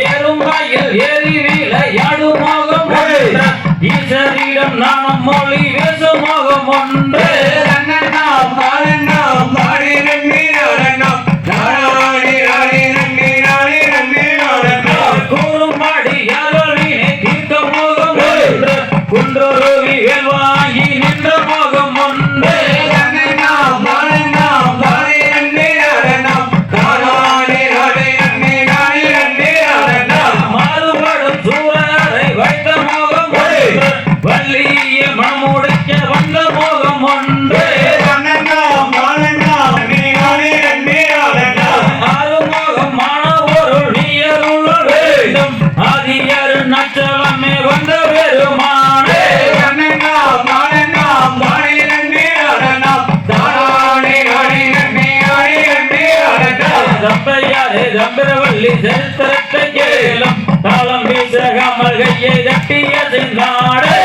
ஏறும் வாயில் ஏறி விளையாடும் மோகம் ஈசரிடம் நாணம் மொழி பேசும் மோகம் ஒன்று கூறும் பாடி யாரோலினை தீர்க்க மோகம் ஒன்று குன்றோருவி வாங்கி நின்ற மோகம் ஒன்று வள்ளிய மனமுடைக்க வந்த மோகம் ஒன்று ஆறுமோகம் மாணவருள் நீயருள் வேண்டும் ஆதியரு நச்சலமே வந்த பெருமானே தம்பையாரே தம்பிரவள்ளி சரித்திரத்தை கேளும் தாளம் வீசகாமல் கையை தட்டிய செங்காடே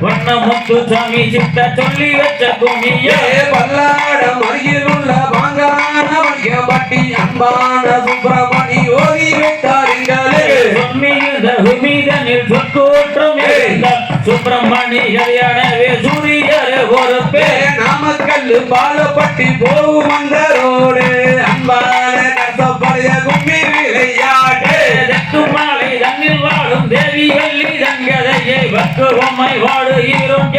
வண்ணமுத்து சாமி சித்த சொல்லி வச்ச குமியே பல்லாடம் அருகில் உள்ள பாங்கான வணிகப்பட்டி அன்பான சுப்பிரமணி ஓதி வைத்தாருங்களே சொன்மிதனில் சொற்கூற்றம் சுப்பிரமணி கல்யாணவே சூரியரே பொறுப்பே நாமக்கல் பாலப்பட்டி போகும் அந்த ரோடு அன்பான கசப்படைய கும்மி விளையாட்டு மாலை தண்ணில் வாழும் தேவி வள்ளி தங்கதையை பக்குவம்மை வாழுகிறோம்